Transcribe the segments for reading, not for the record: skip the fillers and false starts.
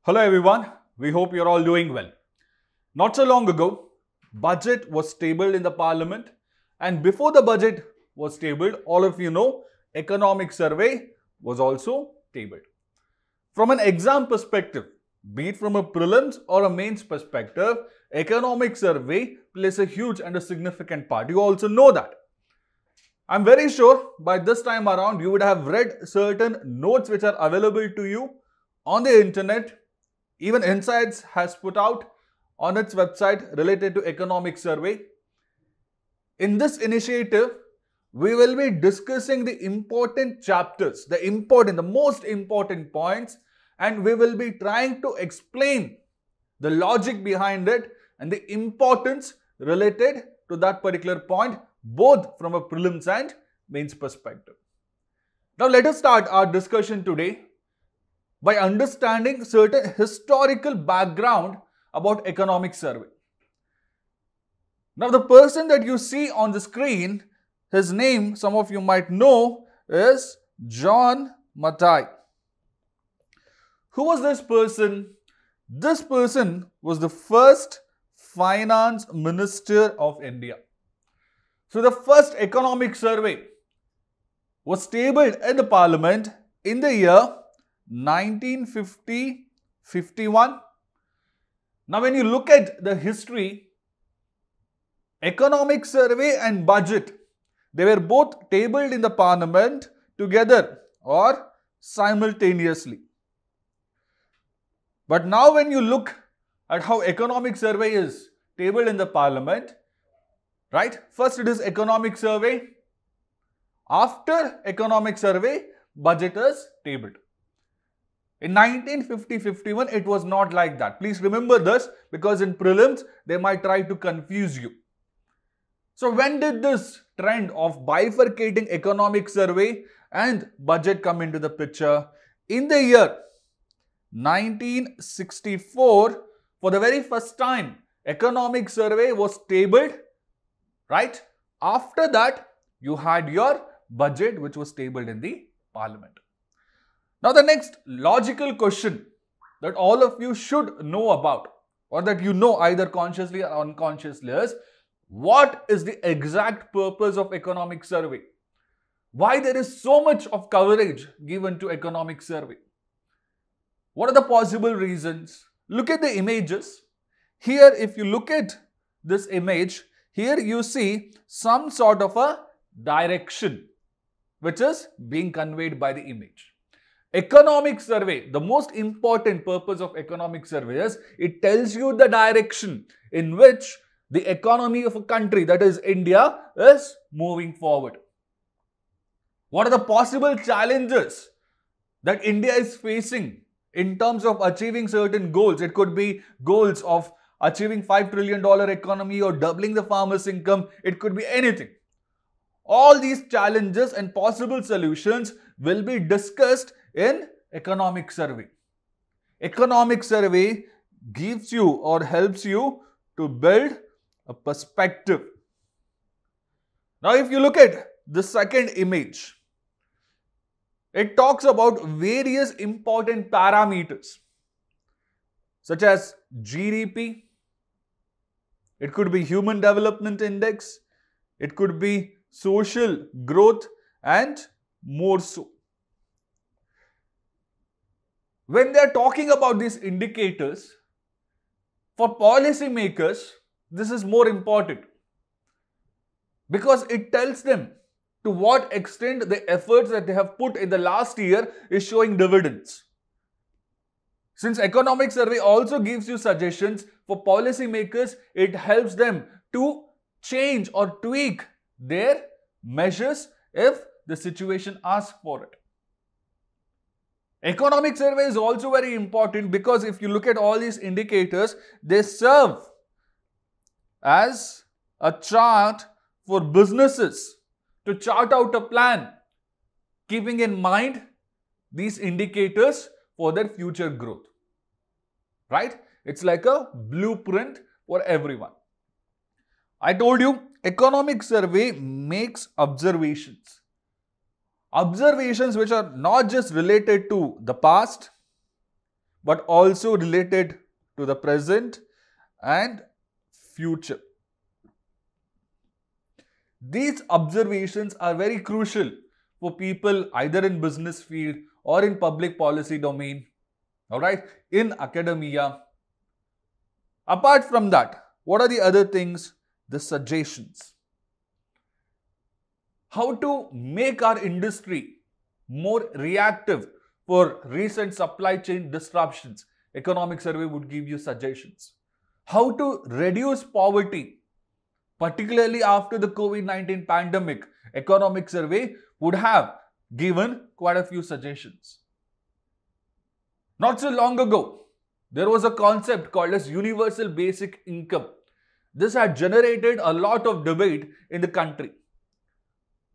Hello everyone, we hope you're all doing well. Not so long ago, budget was tabled in the parliament, and before the budget was tabled, all of you know, economic survey was also tabled. From an exam perspective, be it from a prelims or a mains perspective, economic survey plays a huge and a significant part. You also know that. I'm very sure by this time around you would have read certain notes which are available to you on the internet. Even Insights has put out on its website related to economic survey. In this initiative, we will be discussing the important chapters, the most important points, and we will be trying to explain the logic behind it and the importance related to that particular point, both from a prelims and mains perspective. Now let us start our discussion today by understanding certain historical background about economic survey. Now the person that you see on the screen, his name some of you might know is John Mackay. Who was this person? This person was the first finance minister of India. So the first economic survey was tabled in the parliament in the year 1950-51. Now when you look at the history, economic survey and budget, they were both tabled in the parliament together or simultaneously. But now when you look at how economic survey is tabled in the parliament, right? First it is economic survey. After economic survey, budget is tabled. In 1950-51, it was not like that. Please remember this because in prelims, they might try to confuse you. So when did this trend of bifurcating economic survey and budget come into the picture? In the year 1964, for the very first time, economic survey was tabled, right? After that, you had your budget which was tabled in the parliament. Now the next logical question that all of you should know about or that you know either consciously or unconsciously is, what is the exact purpose of economic survey? Why there is so much of coverage given to economic survey? What are the possible reasons? Look at the images. Here, if you look at this image, here you see some sort of a direction which is being conveyed by the image. Economic survey, the most important purpose of economic survey is it tells you the direction in which the economy of a country, that is India, is moving forward. What are the possible challenges that India is facing in terms of achieving certain goals? It could be goals of achieving $5 trillion economy or doubling the farmers' income. It could be anything. All these challenges and possible solutions will be discussed in economic survey. Economic survey gives you or helps you to build a perspective. Now if you look at the second image, it talks about various important parameters such as GDP, it could be Human Development Index, it could be social growth and more so. When they are talking about these indicators, for policy makers, this is more important because it tells them to what extent the efforts that they have put in the last year is showing dividends. Since economic survey also gives you suggestions for policy makers, it helps them to change or tweak their measures if the situation asks for it. Economic survey is also very important because if you look at all these indicators, they serve as a chart for businesses to chart out a plan, keeping in mind these indicators for their future growth. Right? It's like a blueprint for everyone. I told you, economic survey makes observations. Observations which are not just related to the past, but also related to the present and future. These observations are very crucial for people either in business field or in public policy domain, all right, in academia. Apart from that, what are the other things? The suggestions. How to make our industry more reactive for recent supply chain disruptions. Economic survey would give you suggestions. How to reduce poverty, particularly after the COVID-19 pandemic. Economic survey would have given quite a few suggestions. Not so long ago, there was a concept called as universal basic income. This had generated a lot of debate in the country.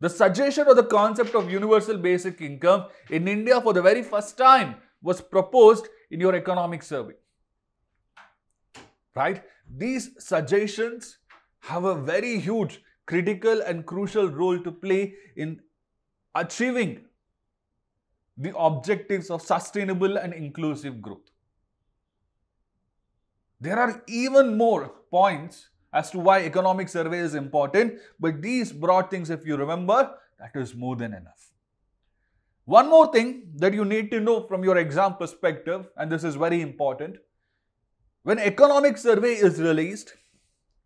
The suggestion or the concept of universal basic income in India for the very first time was proposed in your economic survey. Right? These suggestions have a very huge critical and crucial role to play in achieving the objectives of sustainable and inclusive growth. There are even more points as to why economic survey is important, but these broad things, if you remember, that is more than enough. One more thing that you need to know from your exam perspective, and this is very important, when economic survey is released,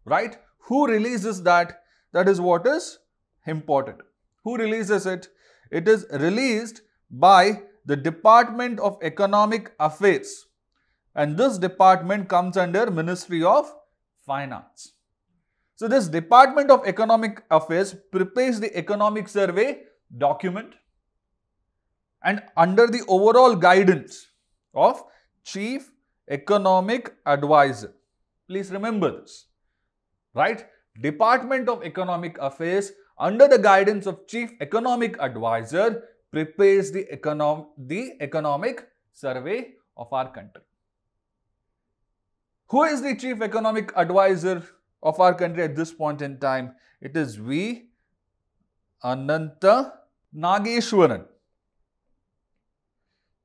right, who releases that? That is what is important. Who releases it? It is released by the Department of Economic Affairs, and this department comes under Ministry of Finance. So this Department of Economic Affairs prepares the economic survey document and under the overall guidance of Chief Economic Advisor. Please remember this, right? Department of Economic Affairs under the guidance of Chief Economic Advisor prepares the economic survey of our country. Who is the Chief Economic Advisor of our country at this point in time? It is V. Anantha Nageshwaran.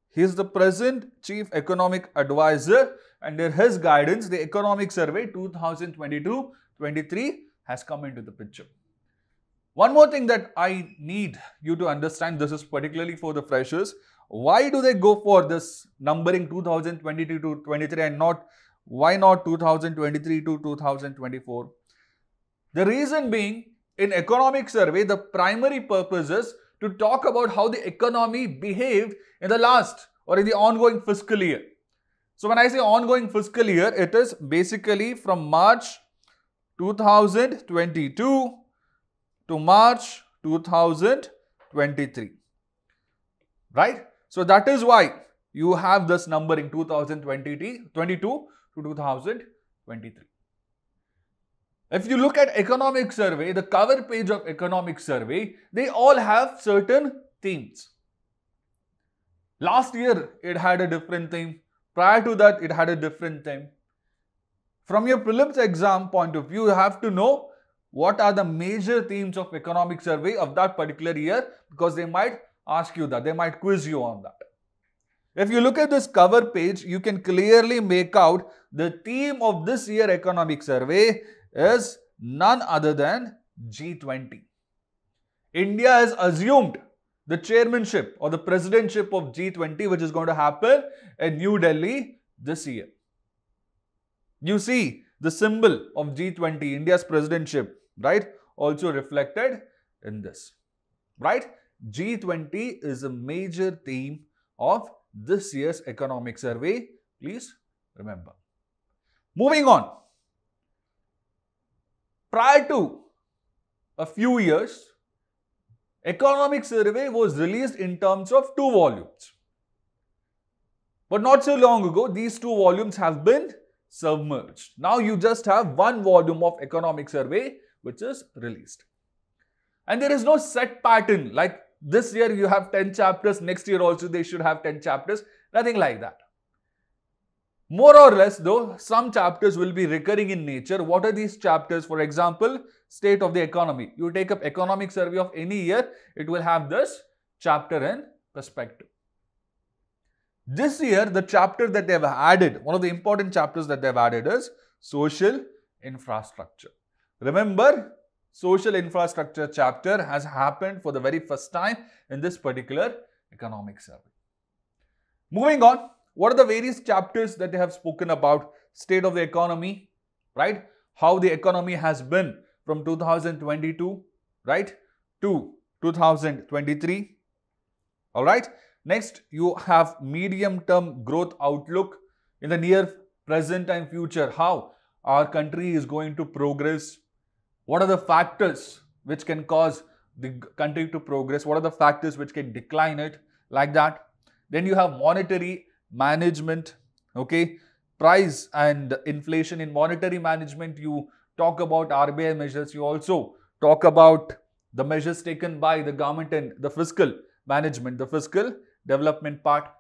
He is the present Chief Economic Advisor. Under his guidance, the Economic Survey 2022-23 has come into the picture. One more thing that I need you to understand, this is particularly for the freshers. Why do they go for this numbering 2022-23 and why not 2023 to 2024? The reason being, in economic survey, the primary purpose is to talk about how the economy behaved in the last or in the ongoing fiscal year. So when I say ongoing fiscal year, it is basically from March 2022 to March 2023. Right? So that is why you have this numbering 2022 to 2023. If you look at economic survey, the cover page of economic survey, they all have certain themes. Last year, it had a different theme. Prior to that, it had a different theme. From your prelims exam point of view, you have to know what are the major themes of economic survey of that particular year, because they might ask you that, they might quiz you on that. If you look at this cover page, you can clearly make out the theme of this year economic survey is none other than G20. India has assumed the chairmanship or the presidentship of G20, which is going to happen in New Delhi this year. You see the symbol of G20, India's presidentship, right, also reflected in this, right? G20 is a major theme of this year's economic survey. Please remember. Moving on. Prior to a few years, economic survey was released in terms of 2 volumes. But not so long ago, these 2 volumes have been submerged. Now you just have 1 volume of economic survey which is released. And there is no set pattern like this year you have 10 chapters, next year also they should have 10 chapters, nothing like that. More or less though, some chapters will be recurring in nature. What are these chapters? For example, state of the economy. You take up economic survey of any year, it will have this chapter in perspective. This year, the chapter that they have added, one of the important chapters that they have added is social infrastructure. Remember, social infrastructure chapter has happened for the very first time in this particular economic survey. Moving on, what are the various chapters that they have spoken about? State of the economy, right? How the economy has been from 2022, right, to 2023. All right. Next, you have medium-term growth outlook in the near present and future. How our country is going to progress. What are the factors which can cause the country to progress? What are the factors which can decline it, like that? Then you have monetary management, okay? Price and inflation. In monetary management, you talk about RBI measures. You also talk about the measures taken by the government and the fiscal management, the fiscal development part.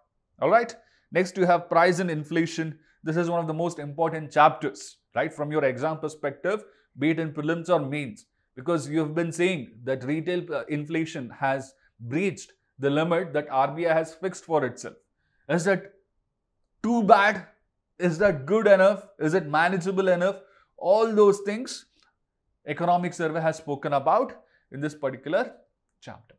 All right. Next, you have price and inflation. This is one of the most important chapters, right, from your exam perspective, be it in prelims or mains, because you have been saying that retail inflation has breached the limit that RBI has fixed for itself. Is that too bad? Is that good enough? Is it manageable enough? All those things economic survey has spoken about in this particular chapter.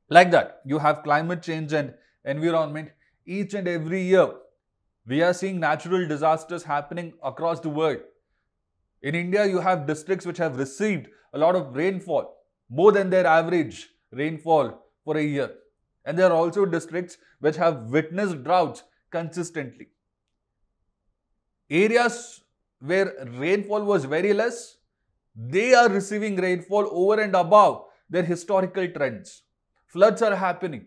Like that, you have climate change and environment. Each and every year, we are seeing natural disasters happening across the world. In India, you have districts which have received a lot of rainfall, more than their average rainfall for a year. And there are also districts which have witnessed droughts consistently. Areas where rainfall was very less, they are receiving rainfall over and above their historical trends. Floods are happening.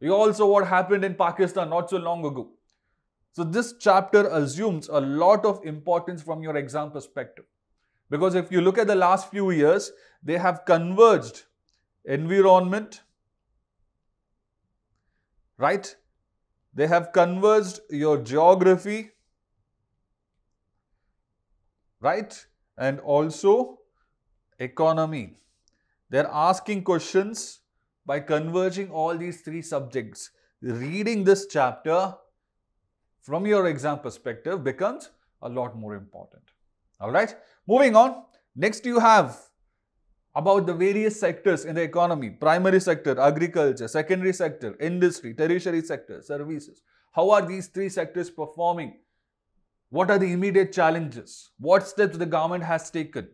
You also what happened in Pakistan not so long ago. So this chapter assumes a lot of importance from your exam perspective. Because if you look at the last few years, they have converged environment, right? They have converged your geography, right? And also economy. They're asking questions by converging all these three subjects. Reading this chapter from your exam perspective becomes a lot more important. All right. Moving on. Next, you have about the various sectors in the economy: primary sector, agriculture; secondary sector, industry; tertiary sector, services. How are these three sectors performing? What are the immediate challenges? What steps the government has taken?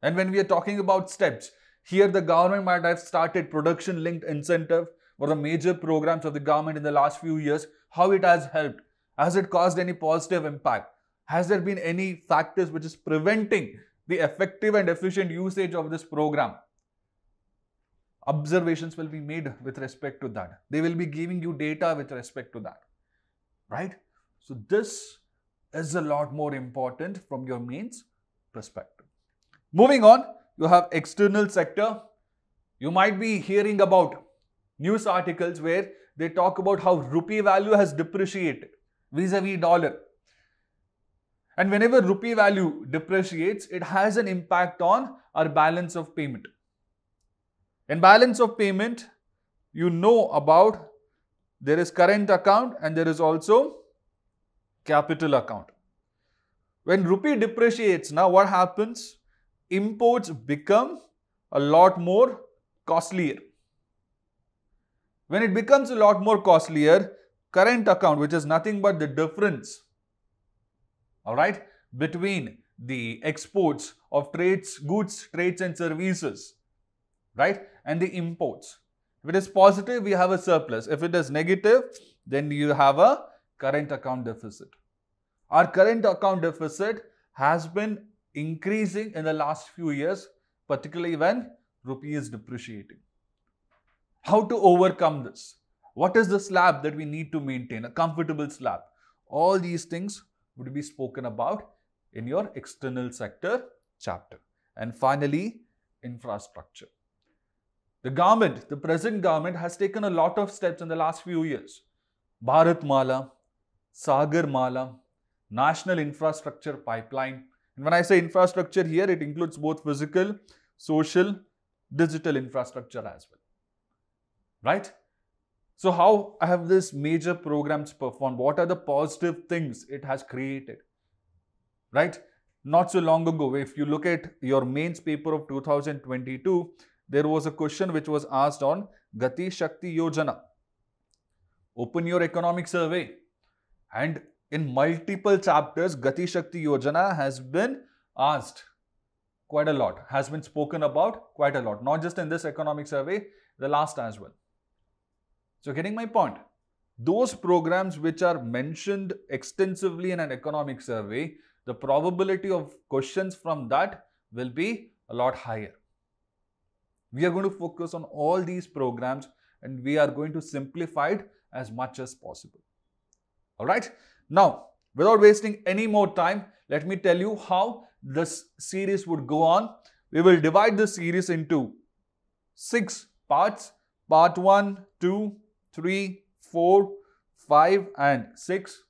And when we are talking about steps, here the government might have started production-linked incentive for the major programs of the government in the last few years. How it has helped? Has it caused any positive impact? Has there been any factors which is preventing the effective and efficient usage of this program? Observations will be made with respect to that. They will be giving you data with respect to that, right? So this is a lot more important from your mains perspective. Moving on, you have external sector. You might be hearing about news articles where they talk about how rupee value has depreciated vis-a-vis dollar. And whenever rupee value depreciates, it has an impact on our balance of payment. In balance of payment, you know about there is current account and there is also capital account. When rupee depreciates, now what happens? Imports become a lot more costlier. When it becomes a lot more costlier, current account, which is nothing but the difference, all right, between the exports of trades, goods, trades and services, right, and the imports. If it is positive, we have a surplus. If it is negative, then you have a current account deficit. Our current account deficit has been increasing in the last few years, particularly when rupee is depreciating. How to overcome this? What is the slab that we need to maintain? A comfortable slab. All these things would be spoken about in your external sector chapter. And finally, infrastructure. The government, the present government has taken a lot of steps in the last few years. Bharatmala, Sagarmala, National Infrastructure Pipeline. And when I say infrastructure here, it includes both physical, social, digital infrastructure as well. Right? So how have these major programs performed? What are the positive things it has created? Right? Not so long ago, if you look at your mains paper of 2022, there was a question which was asked on Gati Shakti Yojana. Open your economic survey, and in multiple chapters, Gati Shakti Yojana has been asked quite a lot, has been spoken about quite a lot, not just in this economic survey, the last as well. So getting my point, those programs which are mentioned extensively in an economic survey, the probability of questions from that will be a lot higher. We are going to focus on all these programs and we are going to simplify it as much as possible. Alright, now without wasting any more time, let me tell you how this series would go on. We will divide the series into 6 parts. Part 1, 2, 3, 4, 5 and 6.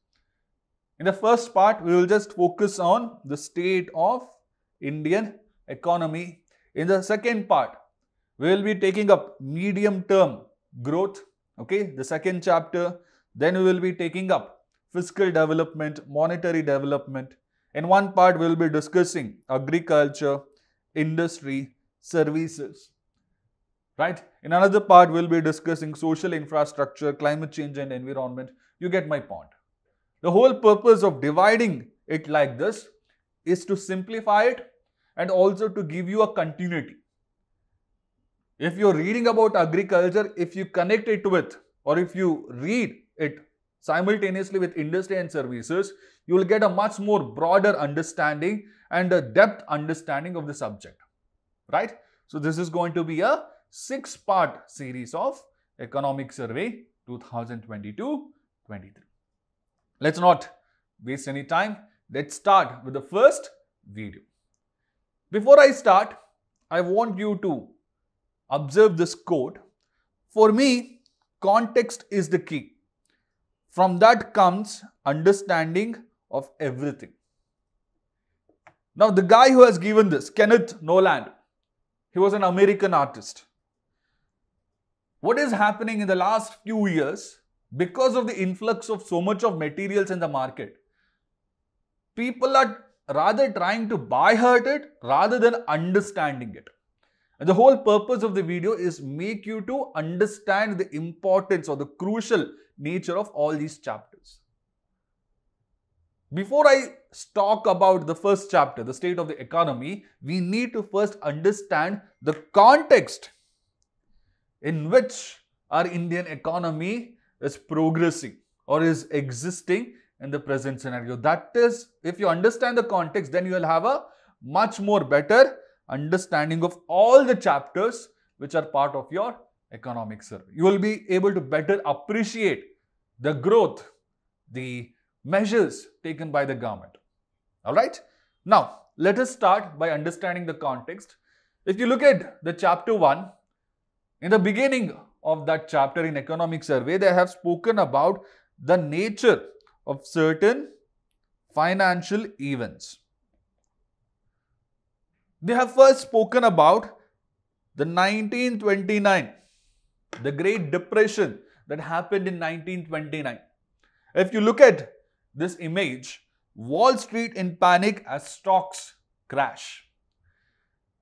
In the first part, we will just focus on the state of Indian economy. In the second part, we will be taking up medium-term growth, okay, the second chapter. Then we will be taking up fiscal development, monetary development. In one part, we will be discussing agriculture, industry, services. Right? In another part, we will be discussing social infrastructure, climate change and environment. You get my point. The whole purpose of dividing it like this is to simplify it and also to give you a continuity. If you're reading about agriculture, if you connect it with, or if you read it simultaneously with industry and services, you will get a much more broader understanding and a depth understanding of the subject. Right? So this is going to be a 6-part series of Economic Survey 2022-23. Let's not waste any time. Let's start with the first video. Before I start, I want you to observe this quote. For me, context is the key. From that comes understanding of everything. Now, the guy who has given this, Kenneth Noland, he was an American artist. What is happening in the last few years, because of the influx of so much of materials in the market, people are rather trying to buy it rather than understanding it. And the whole purpose of the video is make you to understand the importance or the crucial nature of all these chapters. Before I talk about the first chapter, the state of the economy, we need to first understand the context in which our Indian economy is progressing or is existing in the present scenario. That is, if you understand the context, then you will have a much more better understanding of all the chapters which are part of your economic survey. You will be able to better appreciate the growth, the measures taken by the government. Alright? Now, let us start by understanding the context. If you look at the chapter 1, in the beginning of that chapter in economic survey, they have spoken about the nature of certain financial events. They have first spoken about the 1929, the Great Depression that happened in 1929. If you look at this image, Wall Street in panic as stocks crash.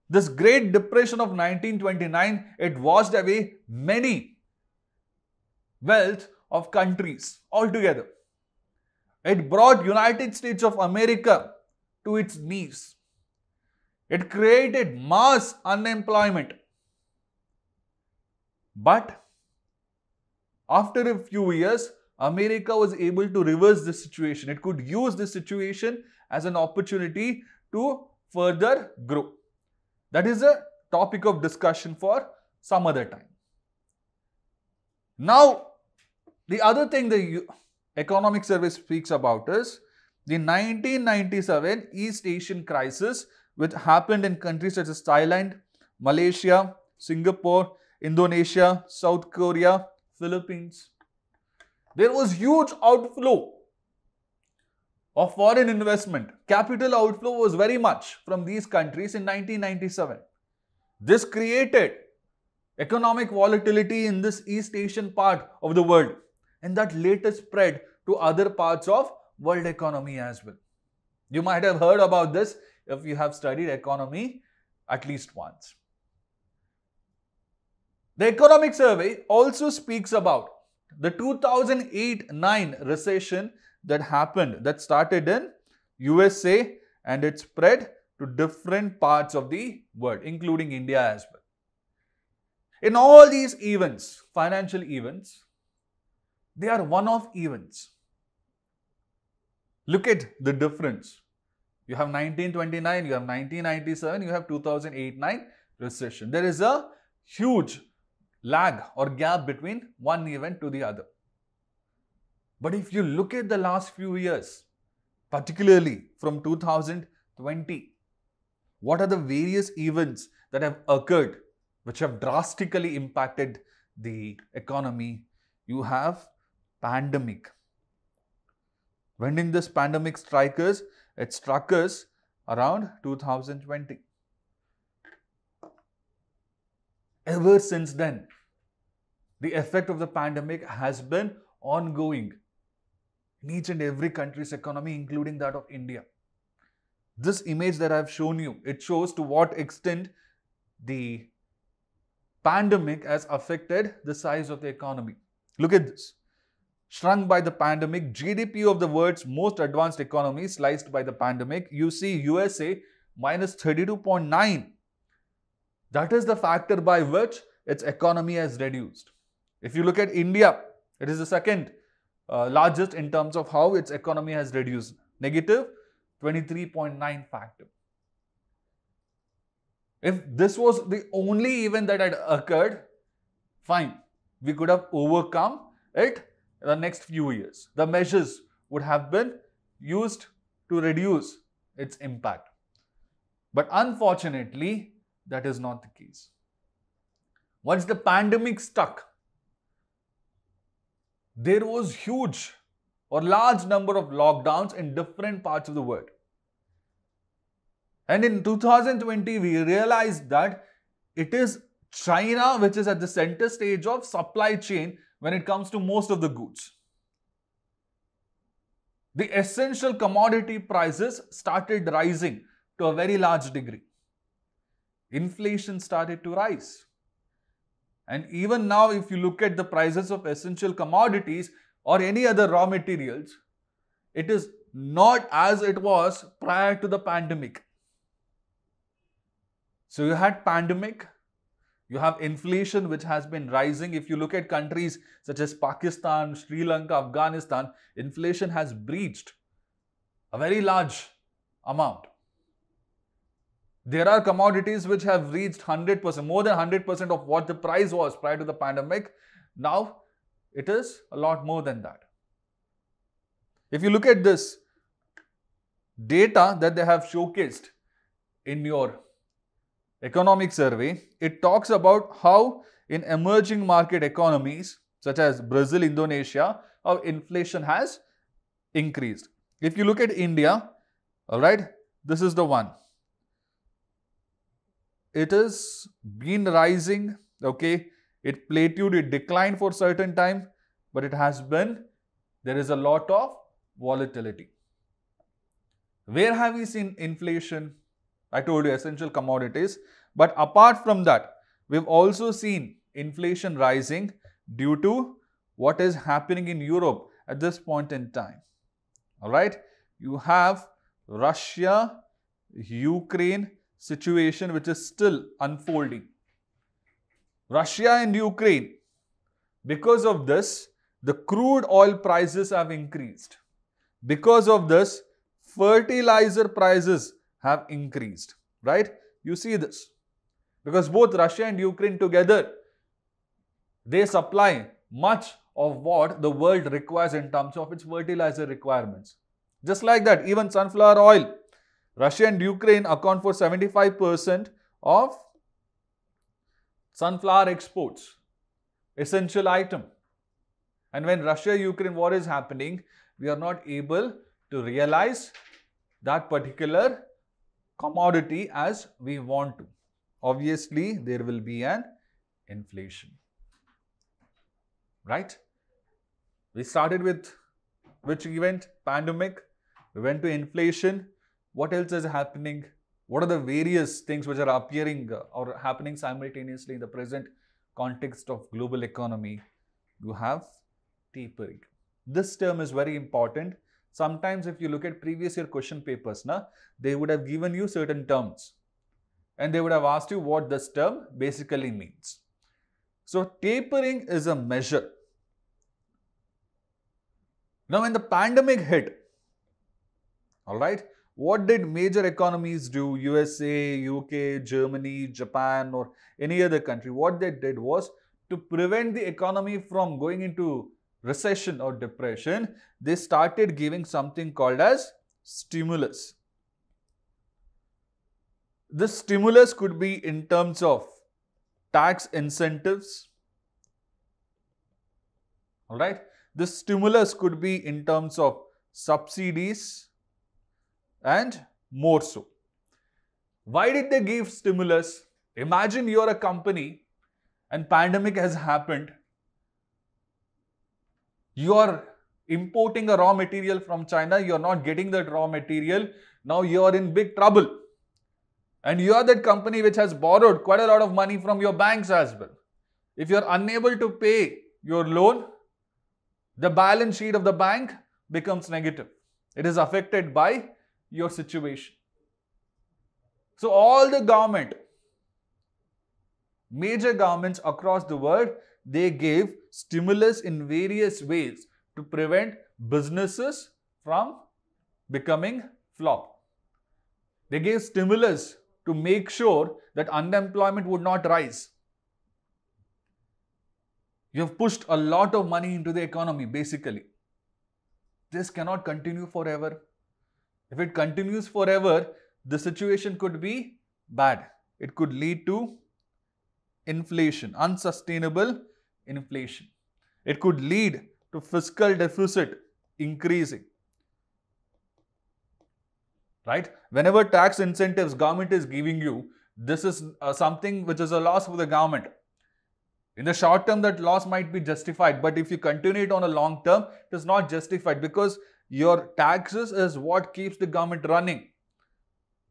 This Great Depression of 1929, it washed away many wealth of countries altogether. It brought United States of America to its knees. It created mass unemployment. But after a few years, America was able to reverse this situation. It could use this situation as an opportunity to further grow. That is a topic of discussion for some other time. Now, the other thing the economic survey speaks about is the 1997 East Asian crisis, which happened in countries such as Thailand, Malaysia, Singapore, Indonesia, South Korea, Philippines. There was huge outflow of foreign investment. Capital outflow was very much from these countries in 1997. This created economic volatility in this East Asian part of the world, and that later spread to other parts of world economy as well. You might have heard about this if you have studied economy at least once. The Economic Survey also speaks about the 2008-9 recession that happened, that started in USA and it spread to different parts of the world, including India as well. In all these events, financial events, they are one-off events. Look at the difference. You have 1929, you have 1997, you have 2008-9 recession. There is a huge lag or gap between one event to the other. But if you look at the last few years, particularly from 2020, what are the various events that have occurred which have drastically impacted the economy? You have pandemic. When did this pandemic strike us? It struck us around 2020. Ever since then, the effect of the pandemic has been ongoing in each and every country's economy, including that of India. This image that I have shown you, it shows to what extent the pandemic has affected the size of the economy. Look at this. Shrunk by the pandemic, GDP of the world's most advanced economies sliced by the pandemic. You see USA minus 32.9. That is the factor by which its economy has reduced. If you look at India, it is the second largest in terms of how its economy has reduced. Negative 23.9 factor. If this was the only event that had occurred, fine, we could have overcome it in the next few years. The measures would have been used to reduce its impact. But unfortunately, that is not the case. Once the pandemic stuck, there was huge or large number of lockdowns in different parts of the world. And in 2020, we realized that it is China which is at the center stage of supply chain when it comes to most of the goods. The essential commodity prices started rising to a very large degree. Inflation started to rise. And even now, if you look at the prices of essential commodities or any other raw materials, it is not as it was prior to the pandemic. So you had pandemic, you have inflation which has been rising. If you look at countries such as Pakistan, Sri Lanka, Afghanistan, inflation has breached a very large amount. There are commodities which have reached 100%, more than 100% of what the price was prior to the pandemic. Now, it is a lot more than that. If you look at this data that they have showcased in your economic survey, it talks about how in emerging market economies such as Brazil, Indonesia, how inflation has increased. If you look at India, all right, this is the one. It has been rising, okay, it plateaued, it declined for certain time, but it has been, there is a lot of volatility. Where have we seen inflation? I told you essential commodities, but apart from that, we've also seen inflation rising due to what is happening in Europe at this point in time. All right, you have Russia, Ukraine situation which is still unfolding. Russia and Ukraine, because of this, the crude oil prices have increased. Because of this, fertilizer prices have increased, right? You see this. Because both Russia and Ukraine together, they supply much of what the world requires in terms of its fertilizer requirements. Just like that, even sunflower oil, Russia and Ukraine account for 75% of sunflower exports, essential item. And when Russia-Ukraine war is happening, we are not able to realize that particular commodity as we want to. Obviously, there will be an inflation. Right? We started with which event? Pandemic. We went to inflation. What else is happening? What are the various things which are appearing or happening simultaneously in the present context of global economy? You have tapering. This term is very important. Sometimes if you look at previous year question papers, they would have given you certain terms and they would have asked you what this term basically means. So tapering is a measure. Now when the pandemic hit, all right, what did major economies do? USA, UK, Germany, Japan, or any other country? What they did was to prevent the economy from going into recession or depression, they started giving something called as stimulus. This stimulus could be in terms of tax incentives. All right. This stimulus could be in terms of subsidies and more so. Why did they give stimulus? Imagine you're a company and pandemic has happened. You are importing a raw material from China. You're not getting that raw material. Now you're in big trouble. And you are that company which has borrowed quite a lot of money from your banks as well. If you're unable to pay your loan, the balance sheet of the bank becomes negative. It is affected by your situation. So all the major governments across the world, they gave stimulus in various ways to prevent businesses from becoming flop. They gave stimulus to make sure that unemployment would not rise. You have pushed a lot of money into the economy, basically. This cannot continue forever. If it continues forever, the situation could be bad. It could lead to inflation, unsustainable inflation. It could lead to fiscal deficit increasing. Right? Whenever tax incentives government is giving you, this is something which is a loss for the government. In the short term, that loss might be justified, but if you continue it on a long term, it is not justified because your taxes is what keeps the government running.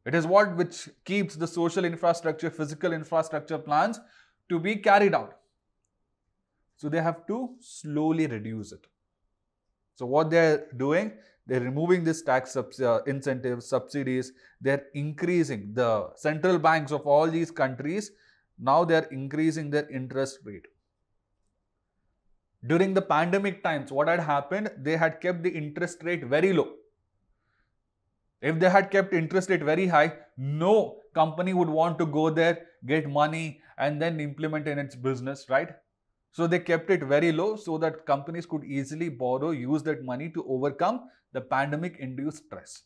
It is what which keeps the social infrastructure, physical infrastructure plans to be carried out. So they have to slowly reduce it. So what they are doing, they are removing this tax incentives, subsidies. They are increasing the central banks of all these countries. Now they are increasing their interest rate. During the pandemic times, what had happened? They had kept the interest rate very low. If they had kept interest rate very high, no company would want to go there, get money and then implement in its business, right? So they kept it very low so that companies could easily borrow, use that money to overcome the pandemic induced stress.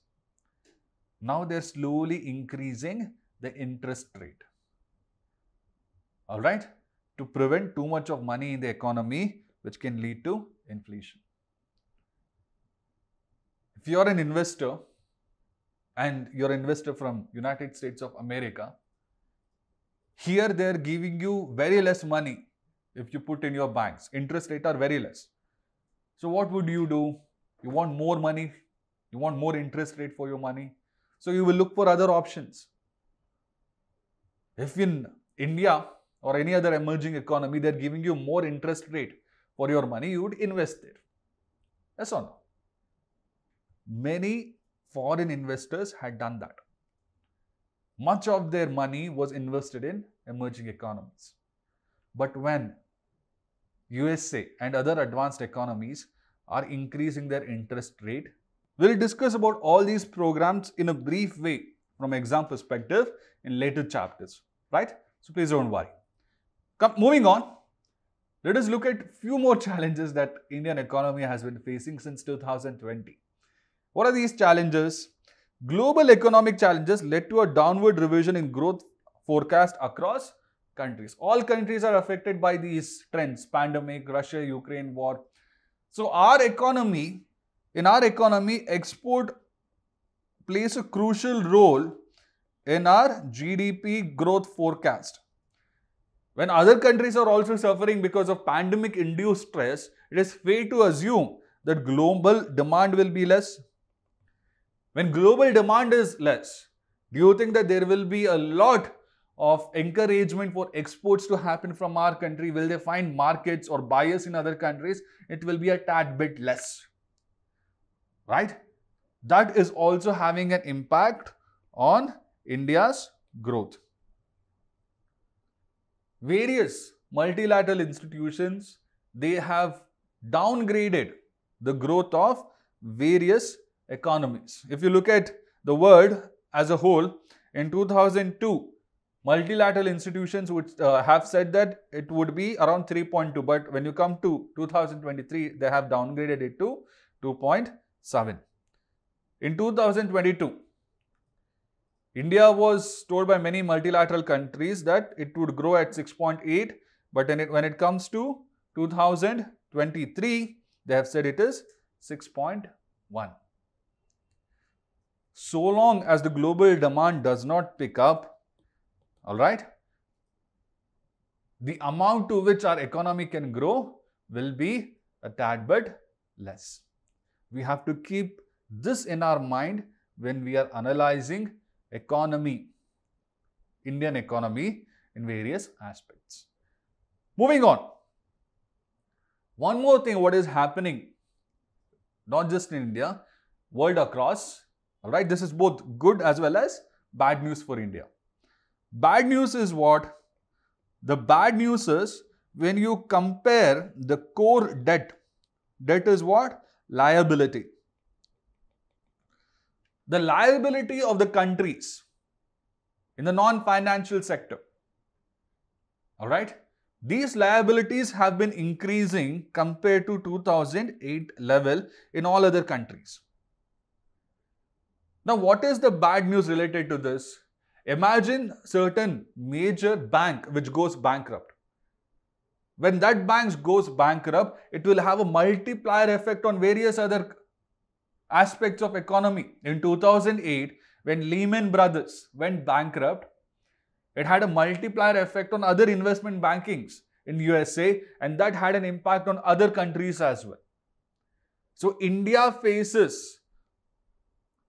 Now they're slowly increasing the interest rate. All right, to prevent too much of money in the economy, which can lead to inflation. If you're an investor and you're an investor from United States of America, here they're giving you very less money if you put in your banks. Interest rates are very less. So what would you do? You want more money, you want more interest rate for your money. So you will look for other options. If in India or any other emerging economy, they're giving you more interest rate for your money, you would invest there. Yes or no? Many foreign investors had done that. Much of their money was invested in emerging economies. But when USA and other advanced economies are increasing their interest rate, we'll discuss about all these programs in a brief way from exam perspective in later chapters, right? So please don't worry. Moving on, let us look at few more challenges that Indian economy has been facing since 2020. What are these challenges? Global economic challenges led to a downward revision in growth forecast across countries. All countries are affected by these trends, pandemic, Russia-Ukraine war. So in our economy, export plays a crucial role in our GDP growth forecast. When other countries are also suffering because of pandemic-induced stress, it is fair to assume that global demand will be less. When global demand is less, do you think that there will be a lot of encouragement for exports to happen from our country? Will they find markets or buyers in other countries? It will be a tad bit less, right? That is also having an impact on India's growth. Various multilateral institutions, they have downgraded the growth of various economies. If you look at the world as a whole, in 2002, multilateral institutions would have said that it would be around 3.2, but when you come to 2023, they have downgraded it to 2.7. In 2022, India was told by many multilateral countries that it would grow at 6.8, but when it comes to 2023, they have said it is 6.1. So long as the global demand does not pick up, all right, the amount to which our economy can grow will be a tad bit less. We have to keep this in our mind when we are analyzing economy, Indian economy in various aspects. Moving on. One more thing, what is happening, not just in India, world across, all right, this is both good as well as bad news for India. Bad news is what? The bad news is when you compare the core debt, debt is what? Liability. The liability of the countries in the non-financial sector, all right, these liabilities have been increasing compared to 2008 level in all other countries. Now, what is the bad news related to this? Imagine certain major bank which goes bankrupt. When that bank goes bankrupt, it will have a multiplier effect on various other aspects of economy. In 2008, when Lehman Brothers went bankrupt, it had a multiplier effect on other investment bankings in USA, and that had an impact on other countries as well. So India faces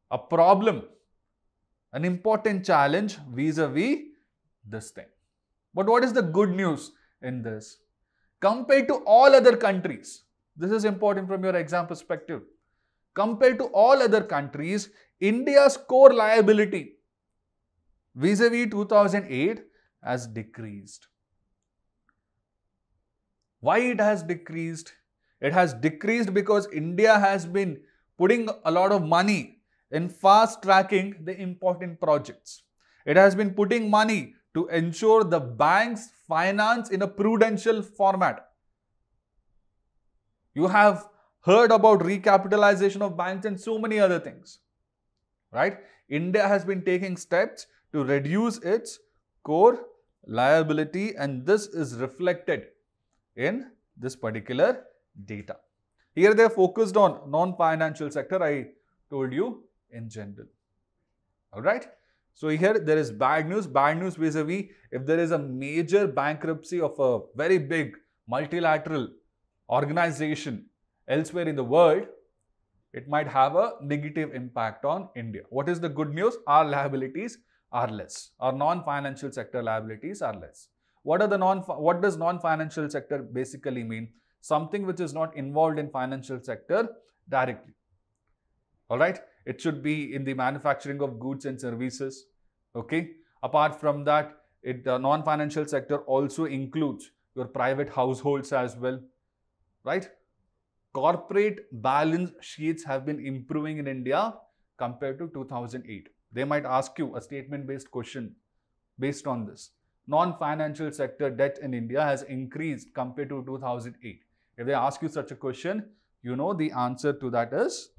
a problem, an important challenge vis-a-vis this thing. But what is the good news in this? Compared to all other countries, this is important from your exam perspective. Compared to all other countries, India's core liability vis-a-vis 2008 has decreased. Why it has decreased? It has decreased because India has been putting a lot of money in fast tracking the important projects. It has been putting money to ensure the banks finance in a prudential format. You have heard about recapitalization of banks and so many other things, right? India has been taking steps to reduce its core liability, and this is reflected in this particular data. Here they are focused on non-financial sector, I told you in general. All right. So here there is bad news vis-a-vis if there is a major bankruptcy of a very big multilateral organization elsewhere in the world, it might have a negative impact on India. What is the good news? Our liabilities are less. Our non-financial sector liabilities are less. What does non-financial sector basically mean? Something which is not involved in financial sector directly. All right. It should be in the manufacturing of goods and services. Okay. Apart from that, the non-financial sector also includes your private households as well. Right. Corporate balance sheets have been improving in India compared to 2008. They might ask you a statement-based question based on this. Non-financial sector debt in India has increased compared to 2008. If they ask you such a question, you know the answer to that is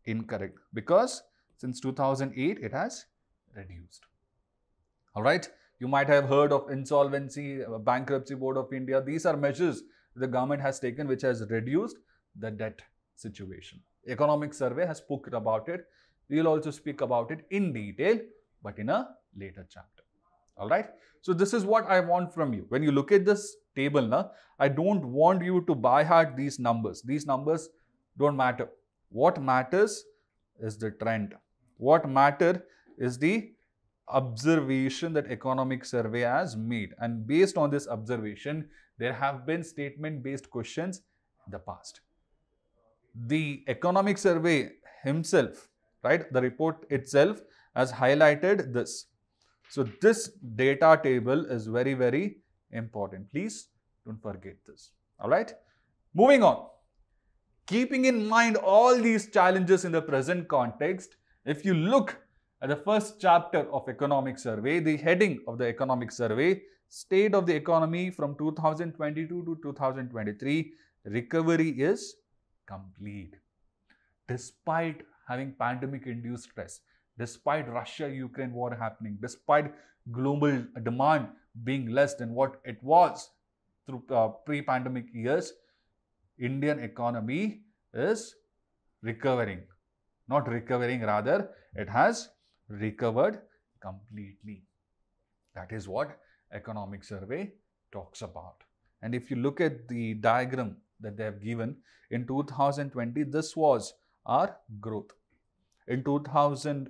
incorrect, because since 2008 it has reduced. All right. You might have heard of insolvency, bankruptcy board of India. These are measures the government has taken which has reduced the debt situation. Economic survey has spoken about it. We will also speak about it in detail, but in a later chapter. All right. So this is what I want from you. When you look at this table, na, I don't want you to by heart these numbers. These numbers don't matter. What matters is the trend. What matter is the observation that economic survey has made. And based on this observation, there have been statement-based questions in the past. The economic survey himself, right, the report itself has highlighted this. So this data table is very, very important. Please don't forget this. All right. Moving on. Keeping in mind all these challenges in the present context, if you look at the first chapter of economic survey, the heading of the economic survey, state of the economy from 2022 to 2023, recovery is complete. Despite having pandemic-induced stress, despite Russia-Ukraine war happening, despite global demand being less than what it was through pre-pandemic years, Indian economy is recovering. Not recovering, rather, it has recovered completely. That is what economic survey talks about. And if you look at the diagram that they have given, in 2020, this was our growth. In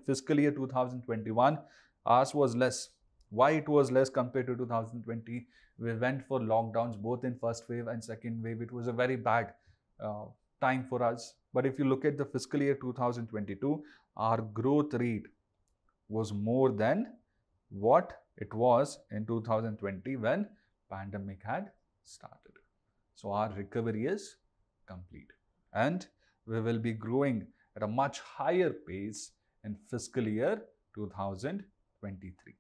fiscal year 2021, ours was less. Why it was less compared to 2020? We went for lockdowns both in first wave and second wave. It was a very bad time for us. But if you look at the fiscal year 2022, our growth rate was more than what it was in 2020 when pandemic had started. So our recovery is complete, and we will be growing at a much higher pace in fiscal year 2023.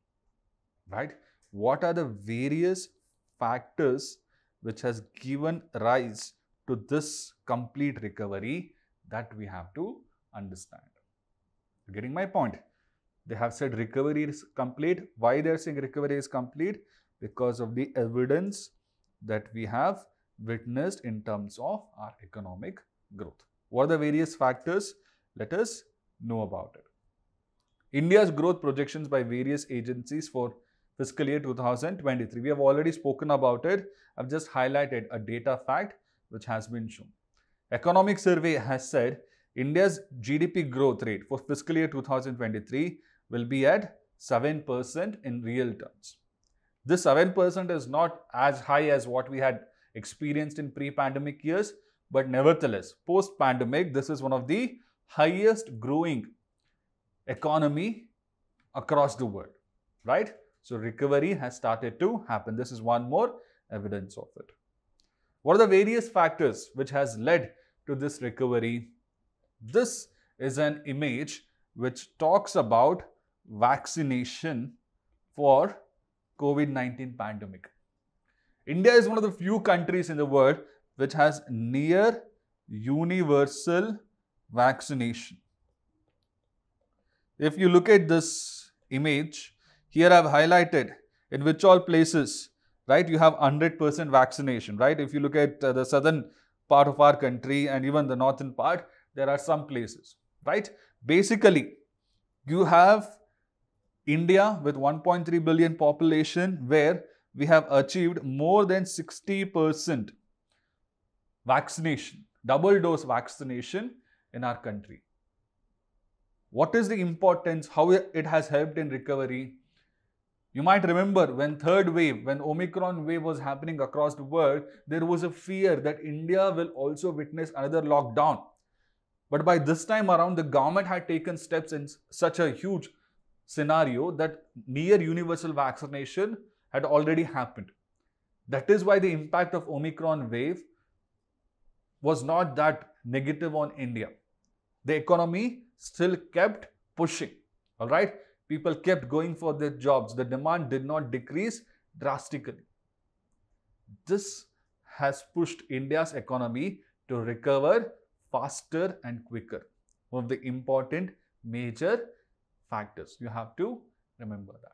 Right? What are the various factors which has given rise to this complete recovery that we have to understand? You're getting my point? They have said recovery is complete. Why they're saying recovery is complete? Because of the evidence that we have witnessed in terms of our economic growth. What are the various factors? Let us know about it. India's growth projections by various agencies for fiscal year 2023. We have already spoken about it. I've just highlighted a data fact which has been shown. Economic survey has said India's GDP growth rate for fiscal year 2023 will be at 7% in real terms. This 7% is not as high as what we had experienced in pre-pandemic years, but nevertheless, post-pandemic, this is one of the highest growing economy across the world, right? So recovery has started to happen. This is one more evidence of it. What are the various factors which has led to this recovery? This is an image which talks about vaccination for COVID-19 pandemic. India is one of the few countries in the world which has near universal vaccination. If you look at this image, here I have highlighted in which all places, right, you have 100% vaccination, right? If you look at the southern part of our country and even the northern part, there are some places, right? Basically, you have India with 1.3 billion population where we have achieved more than 60% vaccination, double dose vaccination in our country. What is the importance, how it has helped in recovery? You might remember when third wave, when Omicron wave was happening across the world, there was a fear that India will also witness another lockdown. But by this time around, the government had taken steps in such a huge scenario that near universal vaccination had already happened. That is why the impact of Omicron wave was not that negative on India. The economy still kept pushing, all right? People kept going for their jobs. The demand did not decrease drastically. This has pushed India's economy to recover faster and quicker. One of the important major factors. You have to remember that.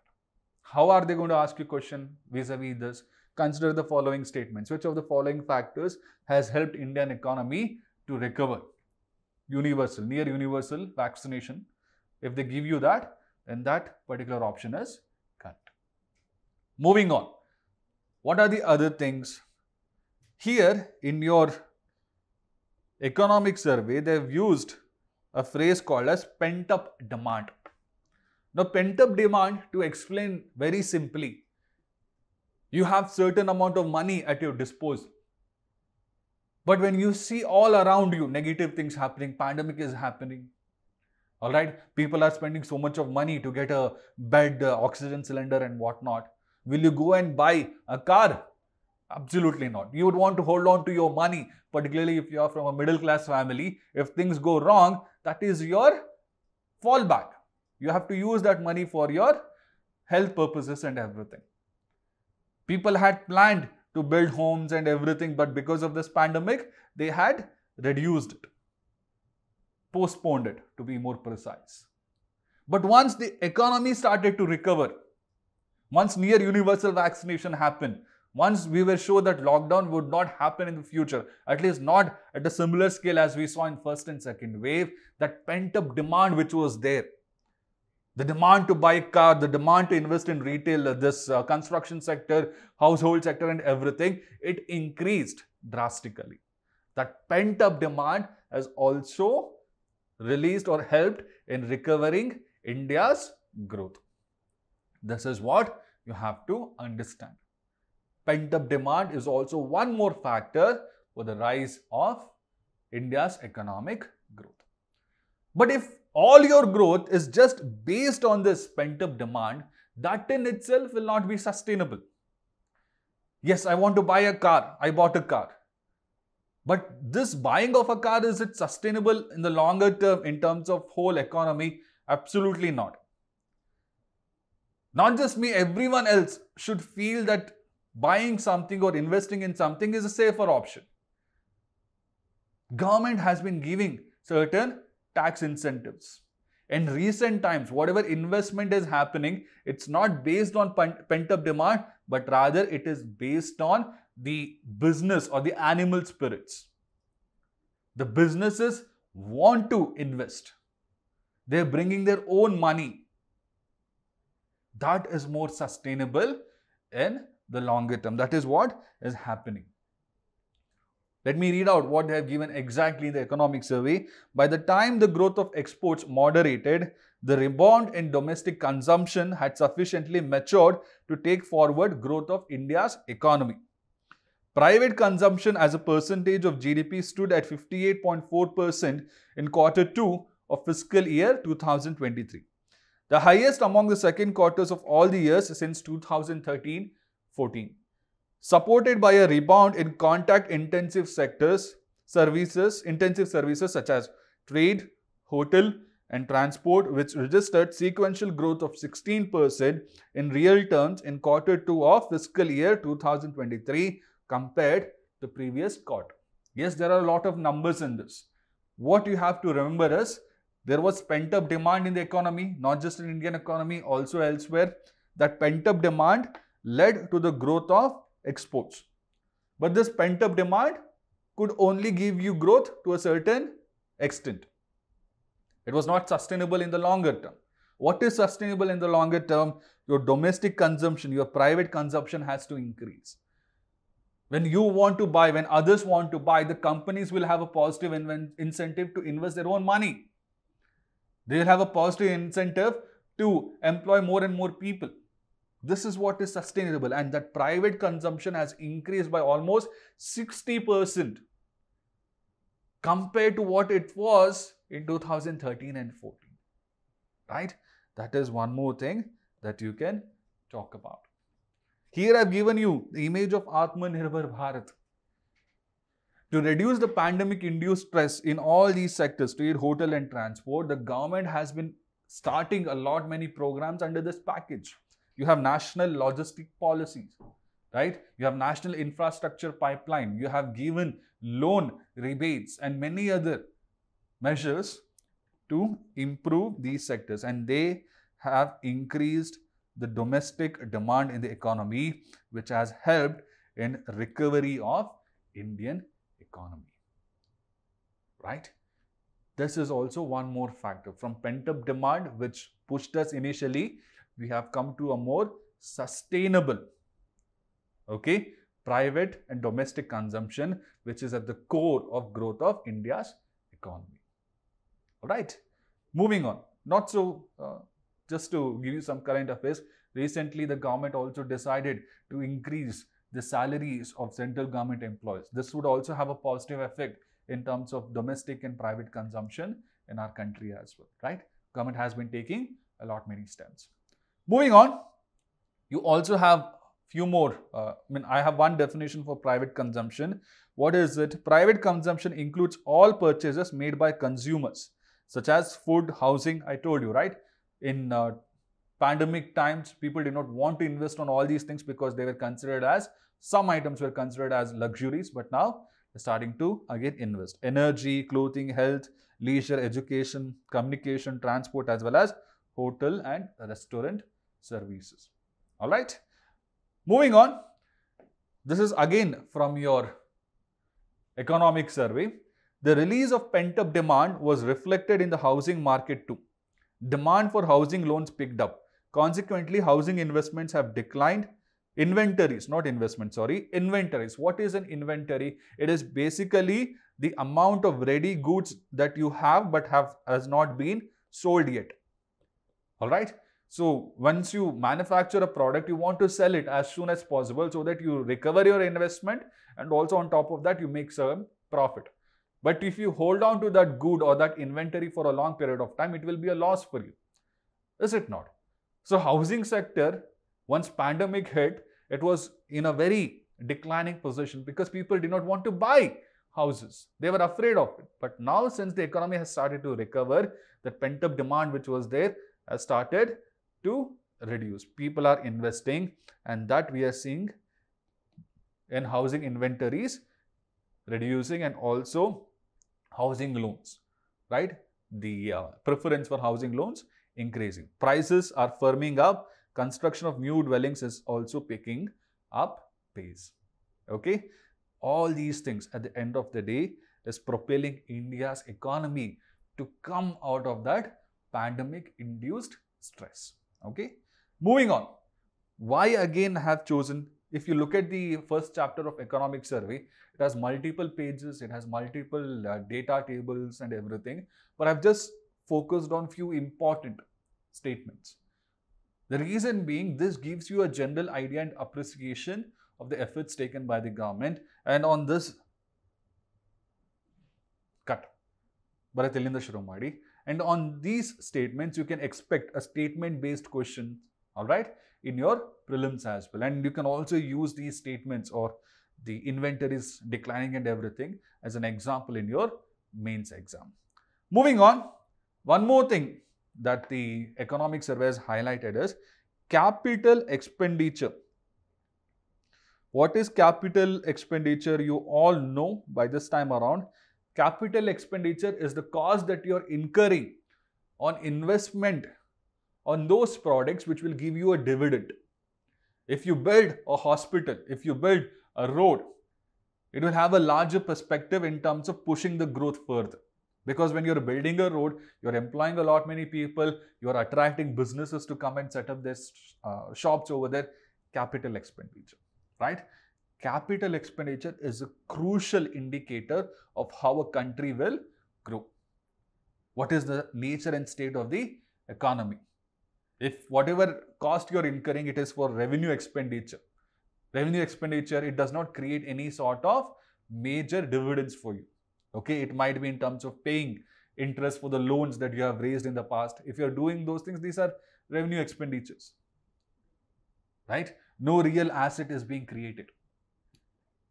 How are they going to ask you a question vis-a-vis this? Consider the following statements. Which of the following factors has helped Indian economy to recover? Universal, near universal vaccination. If they give you that, then that particular option is correct. Moving on. What are the other things? Here in your economic survey, they've used a phrase called as pent-up demand. Now, pent-up demand, to explain very simply, you have certain amount of money at your disposal. But when you see all around you negative things happening, pandemic is happening, all right, people are spending so much of money to get a bed, oxygen cylinder and whatnot. Will you go and buy a car? Absolutely not. You would want to hold on to your money, particularly if you are from a middle class family. If things go wrong, that is your fallback. You have to use that money for your health purposes and everything. People had planned to build homes and everything, but because of this pandemic, they had reduced it, postponed it to be more precise. But once the economy started to recover, once near universal vaccination happened, once we were sure that lockdown would not happen in the future, at least not at a similar scale as we saw in first and second wave, that pent-up demand which was there, the demand to buy a car, the demand to invest in retail, this construction sector, household sector and everything, it increased drastically. That pent-up demand has also released or helped in recovering India's growth. This is what you have to understand. Pent-up demand is also one more factor for the rise of India's economic growth. But if all your growth is just based on this pent-up demand, that in itself will not be sustainable. Yes, I want to buy a car. I bought a car. But this buying of a car, is it sustainable in the longer term in terms of whole economy? Absolutely not. Not just me, everyone else should feel that buying something or investing in something is a safer option. Government has been giving certain tax incentives. In recent times, whatever investment is happening, it's not based on pent-up demand, but rather it is based on the business or the animal spirits. The businesses want to invest. They're bringing their own money. That is more sustainable in the longer term. That is what is happening. Let me read out what they have given exactly in the economic survey. By the time the growth of exports moderated, the rebound in domestic consumption had sufficiently matured to take forward growth of India's economy. Private consumption as a percentage of GDP stood at 58.4% in quarter 2 of fiscal year 2023. The highest among the second quarters of all the years since 2013-14. Supported by a rebound in contact-intensive services such as trade, hotel and transport, which registered sequential growth of 16% in real terms in quarter 2 of fiscal year 2023 compared to the previous quarter. Yes, there are a lot of numbers in this. What you have to remember is, there was pent-up demand in the economy, not just in Indian economy, also elsewhere. That pent-up demand led to the growth of exports. But this pent-up demand could only give you growth to a certain extent. It was not sustainable in the longer term. What is sustainable in the longer term? Your domestic consumption, your private consumption has to increase. When you want to buy, when others want to buy, the companies will have a positive incentive to invest their own money. They will have a positive incentive to employ more and more people. This is what is sustainable, and that private consumption has increased by almost 60% compared to what it was in 2013 and 14. Right? That is one more thing that you can talk about. Here I have given you the image of Atmanirbhar Bharat. To reduce the pandemic-induced stress in all these sectors, trade, hotel and transport, the government has been starting many programs under this package. You have national logistic policies, right? You have national infrastructure pipeline. You have given loan rebates and many other measures to improve these sectors, and they have increased the domestic demand in the economy, which has helped in recovery of Indian economy, right? This is also one more factor. From pent-up demand, which pushed us initially, we have come to a more sustainable, okay, private and domestic consumption, which is at the core of growth of India's economy. All right, moving on. Not so, just to give you some current affairs, recently the government also decided to increase the salaries of central government employees. This would also have a positive effect in terms of domestic and private consumption in our country as well, right? Government has been taking a lot many steps. Moving on, you also have few more. I have one definition for private consumption. What is it? Private consumption includes all purchases made by consumers, such as food, housing. I told you, right? In pandemic times, people did not want to invest on all these things because they were considered as, some items were considered as luxuries, but now they're starting to again invest. Energy, clothing, health, leisure, education, communication, transport, as well as hotel and restaurant services. All right. Moving on. This is again from your economic survey. The release of pent-up demand was reflected in the housing market too. Demand for housing loans picked up. Consequently, housing investments have declined. Inventories, not investment, sorry, inventories. What is an inventory? It is basically the amount of ready goods that you have but has not been sold yet. All right. So once you manufacture a product, you want to sell it as soon as possible so that you recover your investment, and also on top of that you make some profit. But if you hold on to that good or that inventory for a long period of time, it will be a loss for you. Is it not? So housing sector, once pandemic hit, it was in a very declining position because people did not want to buy houses. They were afraid of it. But now, since the economy has started to recover, the pent-up demand which was there has started to reduce. People are investing, and that we are seeing in housing inventories reducing, and also housing loans, right? The preference for housing loans increasing. Prices are firming up. Construction of new dwellings is also picking up pace. Okay. All these things at the end of the day is propelling India's economy to come out of that pandemic induced stress. Okay. Moving on. Why again have chosen, if you look at the first chapter of economic survey, it has multiple pages, it has multiple data tables and everything, but I've just focused on few important statements. The reason being, this gives you a general idea and appreciation of the efforts taken by the government. And on this cut, and on these statements, you can expect a statement-based question, all right, in your prelims as well. And you can also use these statements or the inventories declining and everything as an example in your mains exam. Moving on, one more thing that the economic survey has highlighted is capital expenditure. What is capital expenditure? You all know by this time around. Capital expenditure is the cost that you are incurring on investment on those products which will give you a dividend. If you build a hospital, if you build a road, it will have a larger perspective in terms of pushing the growth further. Because when you're building a road, you're employing a lot many people, you're attracting businesses to come and set up their shops over there. Capital expenditure, right? Capital expenditure is a crucial indicator of how a country will grow. What is the nature and state of the economy? If whatever cost you're incurring, it is for revenue expenditure. Revenue expenditure, it does not create any sort of major dividends for you. Okay, it might be in terms of paying interest for the loans that you have raised in the past. If you're doing those things, these are revenue expenditures, right? No real asset is being created.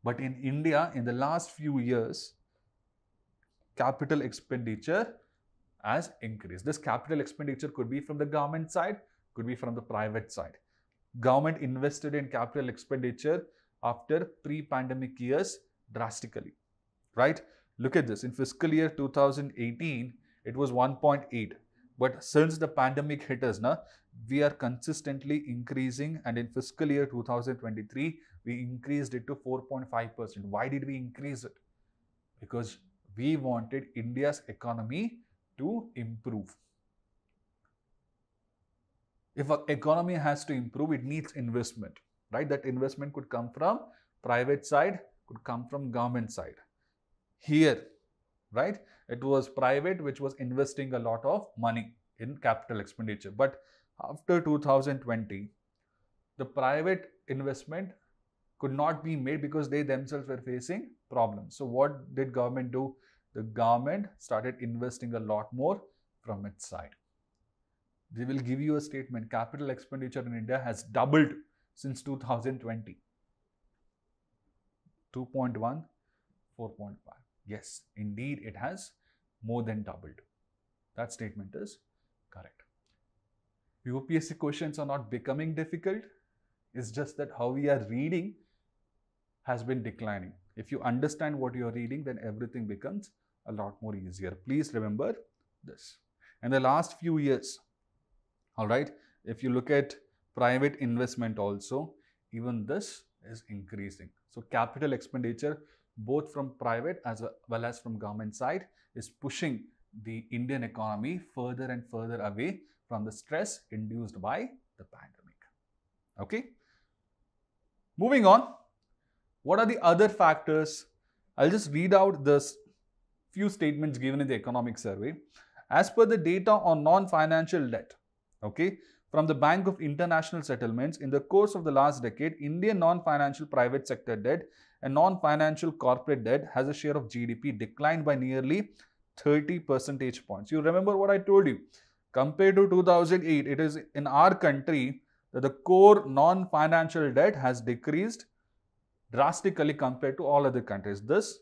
But in India, in the last few years, capital expenditure has increased. This capital expenditure could be from the government side, could be from the private side. Government invested in capital expenditure after pre-pandemic years drastically, right? Look at this. In fiscal year 2018, it was 1.8. But since the pandemic hit us, we are consistently increasing, and in fiscal year 2023, we increased it to 4.5%. Why did we increase it? Because we wanted India's economy to improve. If an economy has to improve, it needs investment, right? That investment could come from private side, could come from government side. Here, right, it was private which was investing a lot of money in capital expenditure. But after 2020, the private investment could not be made because they themselves were facing problems. So what did government do? The government started investing a lot more from its side. They will give you a statement. Capital expenditure in India has doubled since 2020. 2.1, 4.5. Yes, indeed it has more than doubled. That statement is correct. UPSC questions are not becoming difficult. It's just that how we are reading has been declining. If you understand what you are reading, then everything becomes a lot more easier. Please remember this. In the last few years, all right, if you look at private investment also, even this is increasing. So capital expenditure, both from private as well as from government side, is pushing the Indian economy further and further away from the stress induced by the pandemic. Okay. Moving on, what are the other factors? I'll just read out this few statements given in the economic survey. As per the data on non-financial debt, okay, from the Bank of International Settlements, in the course of the last decade, Indian non-financial private sector debt and non-financial corporate debt has a share of GDP declined by nearly 30 percentage points. You remember what I told you? Compared to 2008, it is in our country that the core non-financial debt has decreased drastically compared to all other countries. This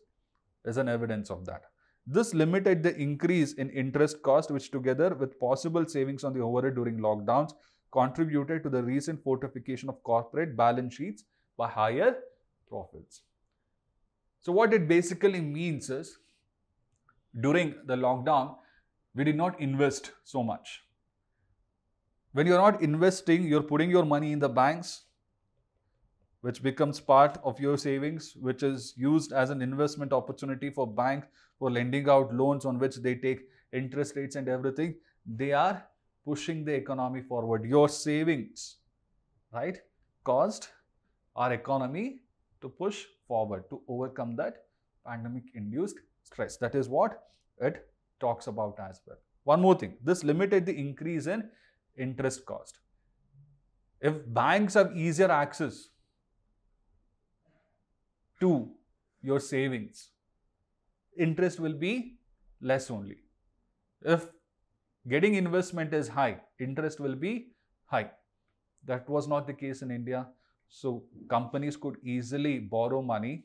is an evidence of that. This limited the increase in interest cost, which together with possible savings on the overhead during lockdowns contributed to the recent fortification of corporate balance sheets by higher profits. So what it basically means is, during the lockdown, we did not invest so much. When you're not investing, you're putting your money in the banks, which becomes part of your savings, which is used as an investment opportunity for banks for lending out loans on which they take interest rates and everything. They are pushing the economy forward. Your savings, right, caused our economy to push forward to overcome that pandemic-induced stress. That is what it talks about as well. One more thing, this limited the increase in interest cost. If banks have easier access to your savings, interest will be less only. If getting investment is high, interest will be high. That was not the case in India. So companies could easily borrow money,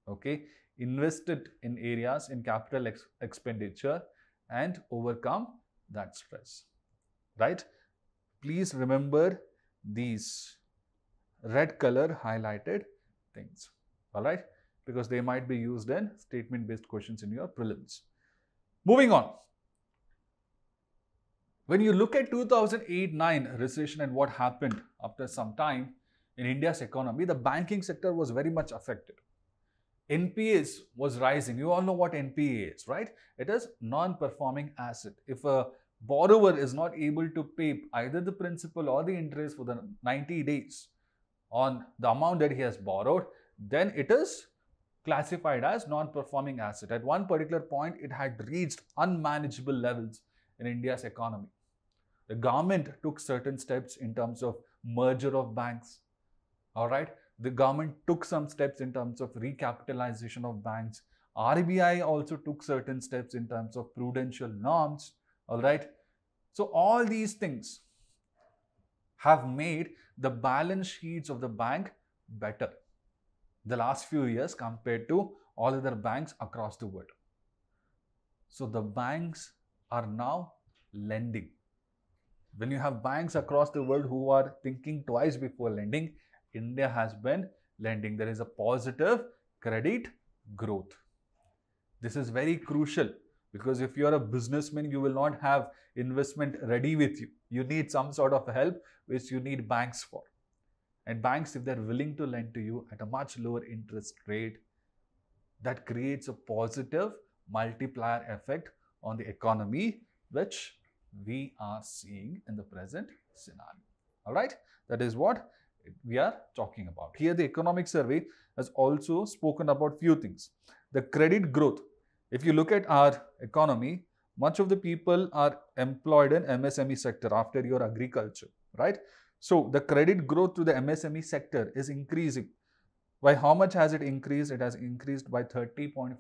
okay, invest it in areas in capital expenditure and overcome that stress, right? Please remember these red color highlighted things, all right, because they might be used in statement based questions in your prelims. Moving on, when you look at 2008-9 recession and what happened after some time in India's economy, the banking sector was very much affected. NPAs was rising. You all know what NPA is, right? It is non-performing asset. If a borrower is not able to pay either the principal or the interest for the 90 days on the amount that he has borrowed, then it is classified as non-performing asset. At one particular point, it had reached unmanageable levels in India's economy. The government took certain steps in terms of merger of banks, all right? The government took some steps in terms of recapitalization of banks. RBI also took certain steps in terms of prudential norms, all right? So all these things have made the balance sheets of the bank better the last few years compared to all other banks across the world. So the banks are now lending. When you have banks across the world who are thinking twice before lending, India has been lending. There is a positive credit growth. This is very crucial because if you are a businessman, you will not have investment ready with you. You need some sort of help which you need banks for. And banks, if they're willing to lend to you at a much lower interest rate, that creates a positive multiplier effect on the economy, which we are seeing in the present scenario. All right, that is what we are talking about. Here, the economic survey has also spoken about few things. The credit growth. If you look at our economy, much of the people are employed in MSME sector after your agriculture, right? So the credit growth to the MSME sector is increasing. By how much has it increased? It has increased by 30.5%.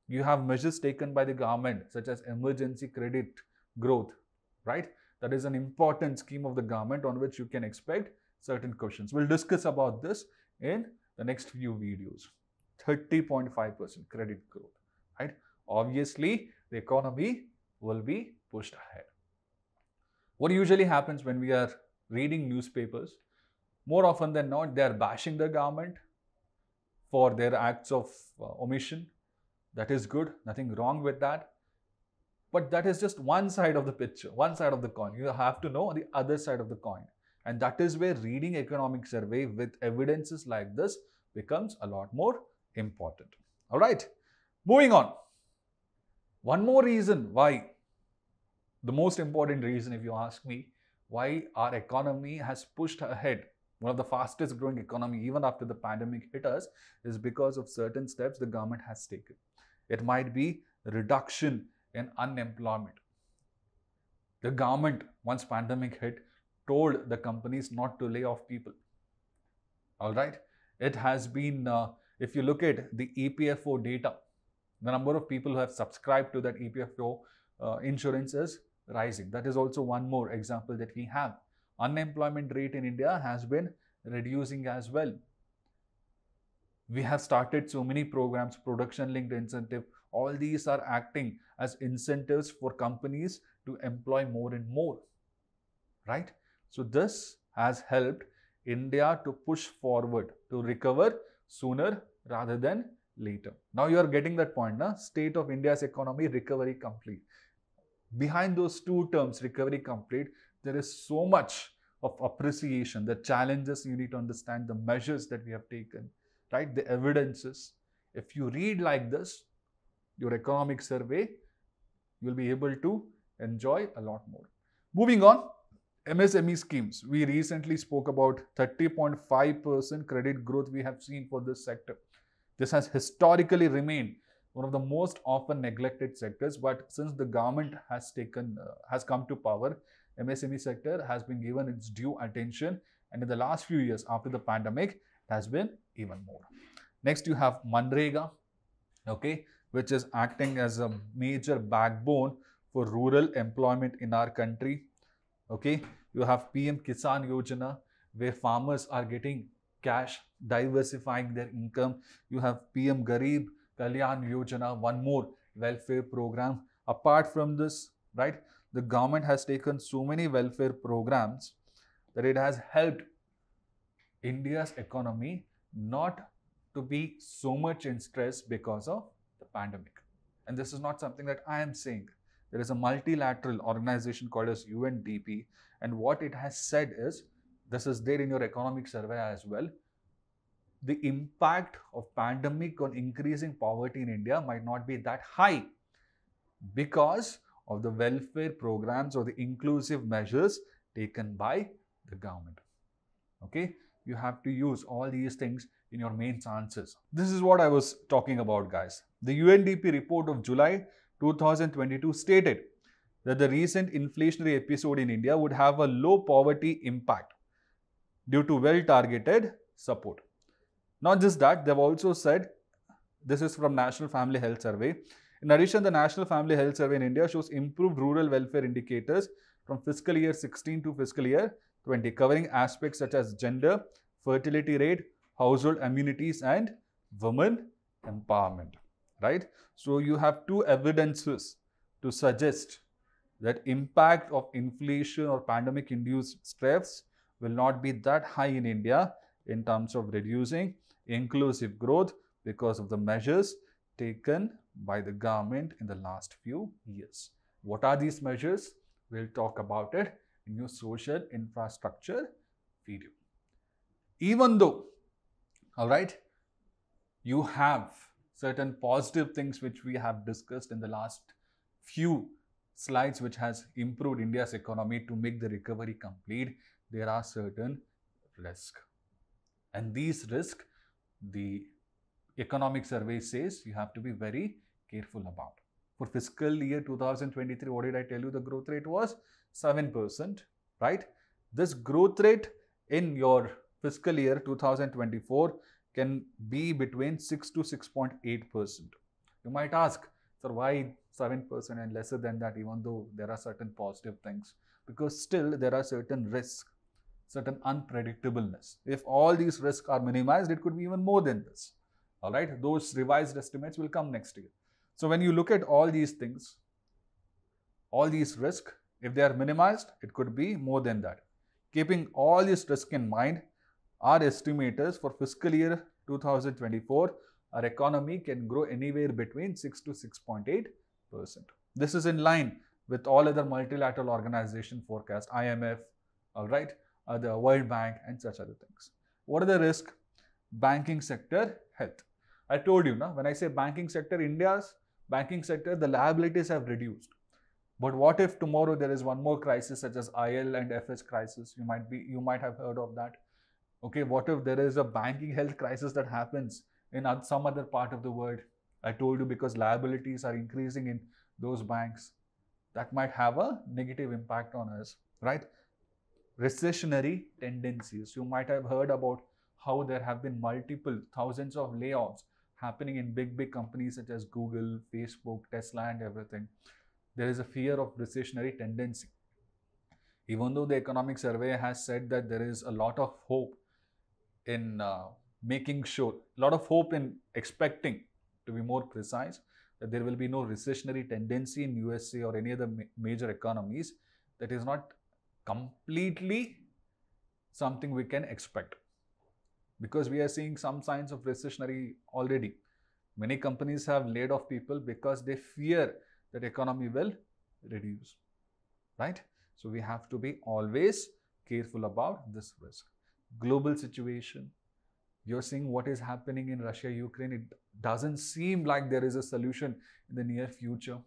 You have measures taken by the government such as emergency credit growth, right? That is an important scheme of the government on which you can expect certain questions. We'll discuss about this in the next few videos. 30.5% credit growth, right? Obviously, the economy will be pushed ahead. What usually happens when we are reading newspapers, more often than not, they are bashing the government for their acts of omission. That is good, nothing wrong with that. But that is just one side of the picture, one side of the coin. You have to know the other side of the coin. And that is where reading economic survey with evidences like this becomes a lot more important. All right, moving on. One more reason why, the most important reason if you ask me, why our economy has pushed ahead, one of the fastest growing economy even after the pandemic hit us, is because of certain steps the government has taken. It might be reduction in unemployment. The government, once pandemic hit, told the companies not to lay off people. All right. It has been, if you look at the EPFO data, the number of people who have subscribed to that EPFO insurance is rising. That is also one more example that we have. Unemployment rate in India has been reducing as well. We have started so many programs, production linked incentive. All these are acting as incentives for companies to employ more and more, right? So this has helped India to push forward, to recover sooner rather than later. Now you are getting that point, na? State of India's economy, recovery complete. Behind those two terms, recovery complete, there is so much of appreciation, the challenges you need to understand, the measures that we have taken, right? The evidences. If you read like this, your economic survey, you'll be able to enjoy a lot more. Moving on, MSME schemes. We recently spoke about 30.5% credit growth we have seen for this sector. This has historically remained one of the most often neglected sectors, but since the government has come to power, MSME sector has been given its due attention, and in the last few years after the pandemic, it has been even more. Next, you have Manrega, okay, which is acting as a major backbone for rural employment in our country. Okay, you have PM Kisan Yojana, where farmers are getting cash, diversifying their income. You have PM Garib Kalyan Yojana, one more welfare program. Apart from this, right, the government has taken so many welfare programs that it has helped India's economy not to be so much in stress because of the pandemic. And this is not something that I am saying. There is a multilateral organization called as UNDP, and what it has said is, this is there in your economic survey as well, the impact of pandemic on increasing poverty in India might not be that high because of the welfare programs or the inclusive measures taken by the government. Okay, you have to use all these things in your main answers. This is what I was talking about, guys. The UNDP report of July 2022 stated that the recent inflationary episode in India would have a low poverty impact due to well-targeted support. Not just that, they've also said, this is from National Family Health Survey. In addition, the National Family Health Survey in India shows improved rural welfare indicators from fiscal year 16 to fiscal year 20, covering aspects such as gender, fertility rate, household amenities, and women empowerment, right? So you have two evidences to suggest that impact of inflation or pandemic induced stress will not be that high in India in terms of reducing inclusive growth because of the measures taken by the government in the last few years. What are these measures? We'll talk about it in your social infrastructure video. Even though, all right, you have certain positive things which we have discussed in the last few slides which has improved India's economy to make the recovery complete, there are certain risks. And these risks, the economic survey says you have to be very careful about. For fiscal year 2023, what did I tell you the growth rate was? 7%, right? This growth rate in your fiscal year 2024 can be between 6 to 6.8%. You might ask, sir, why 7% and lesser than that, even though there are certain positive things? Because still there are certain risks, certain unpredictableness. If all these risks are minimized, it could be even more than this. All right, those revised estimates will come next year. So when you look at all these things, all these risks, if they are minimized, it could be more than that. Keeping all these risks in mind, our estimators for fiscal year 2024, our economy can grow anywhere between 6 to 6.8%. This is in line with all other multilateral organization forecast, IMF, all right, the World Bank and such other things. What are the risks? Banking sector health. I told you, na, when I say banking sector, India's banking sector, the liabilities have reduced. But what if tomorrow there is one more crisis such as IL and FS crisis? You might have heard of that. Okay, what if there is a banking health crisis that happens in some other part of the world? I told you, because liabilities are increasing in those banks, that might have a negative impact on us, right? Recessionary tendencies. You might have heard about how there have been multiple thousands of layoffs happening in big companies such as Google, Facebook, Tesla and everything. There is a fear of recessionary tendency. Even though the economic survey has said that there is a lot of hope in making sure, a lot of hope in expecting, to be more precise, that there will be no recessionary tendency in USA or any other major economies, that is not completely something we can expect, because we are seeing some signs of recessionary already. Many companies have laid off people because they fear that economy will reduce, right? So we have to be always careful about this risk. Global situation. You're seeing what is happening in Russia, Ukraine. It doesn't seem like there is a solution in the near future.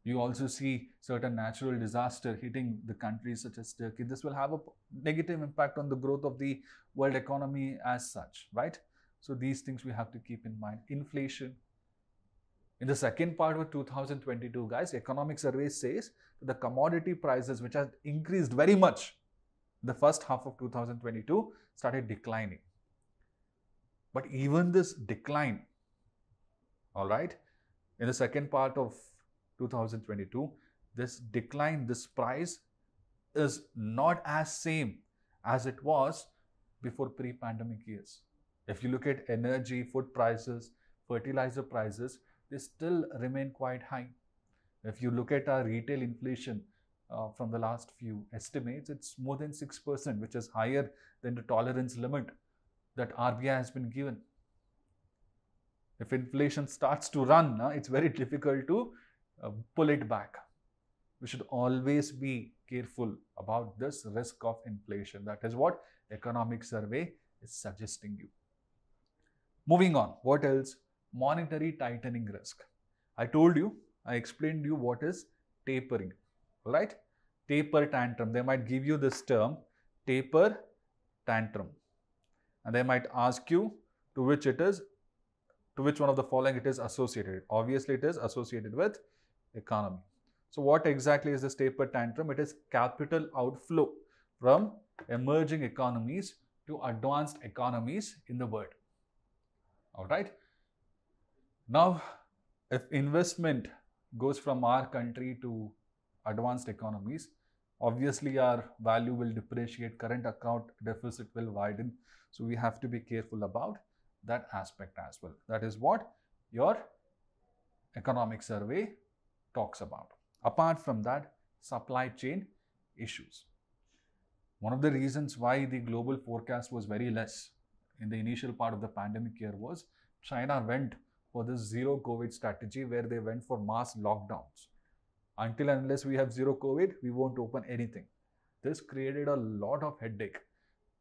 You also see certain natural disaster hitting the countries such as Turkey. This will have a negative impact on the growth of the world economy as such, right? So these things we have to keep in mind. Inflation. In the second part of 2022, guys, economic survey says that the commodity prices, which have increased very much in the first half of 2022, started declining. But even this decline, all right, in the second part of 2022, this decline, this price is not as same as it was before pre-pandemic years. If you look at energy, food prices, fertilizer prices, they still remain quite high. If you look at our retail inflation from the last few estimates, it's more than 6%, which is higher than the tolerance limit that RBI has been given. If inflation starts to run, it's very difficult to pull it back. We should always be careful about this risk of inflation. That is what economic survey is suggesting you. Moving on, what else? Monetary tightening risk. I told you, I explained you what is tapering, right? Taper tantrum. They might give you this term, taper tantrum, and they might ask you to which one of the following it is associated. Obviously, it is associated with economy. So what exactly is this taper tantrum? It is capital outflow from emerging economies to advanced economies in the world. All right. Now, if investment goes from our country to advanced economies, obviously our value will depreciate, current account deficit will widen. So we have to be careful about that aspect as well. That is what your economic survey talks about. Apart from that, supply chain issues. One of the reasons why the global forecast was very less in the initial part of the pandemic year was China went for this zero COVID strategy, where they went for mass lockdowns. Until and unless we have zero COVID, we won't open anything. This created a lot of headache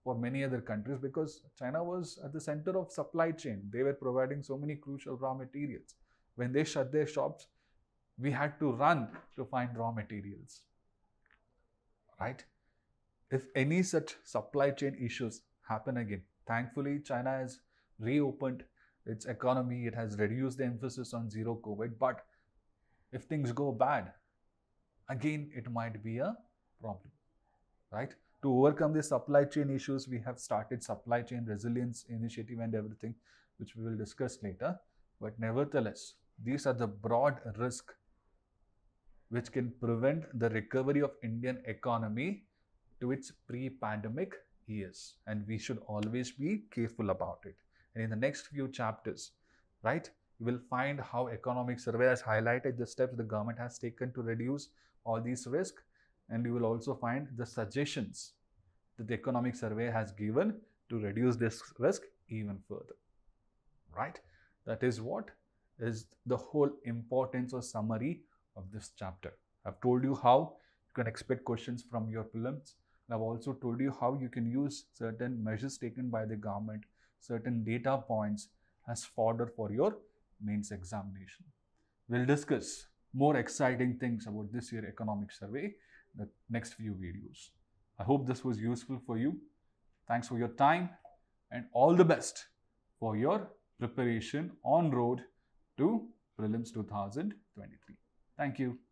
for many other countries, because China was at the center of supply chain. They were providing so many crucial raw materials. When they shut their shops, We had to run to find raw materials, right? If any such supply chain issues happen again, thankfully China has reopened its economy, it has reduced the emphasis on zero COVID, but if things go bad, again it might be a problem, right? To overcome the supply chain issues, we have started supply chain resilience initiative and everything, which we will discuss later. But nevertheless, these are the broad risks which can prevent the recovery of Indian economy to its pre-pandemic years. And we should always be careful about it. And in the next few chapters, right, you will find how economic survey has highlighted the steps the government has taken to reduce all these risks. And you will also find the suggestions that the economic survey has given to reduce this risk even further, right? That is what is the whole importance or summary of this chapter. I've told you how you can expect questions from your prelims. I've also told you how you can use certain measures taken by the government, certain data points as fodder for your mains examination. We'll discuss more exciting things about this year economic survey in the next few videos. I hope this was useful for you. Thanks for your time and all the best for your preparation on road to prelims 2023. Thank you.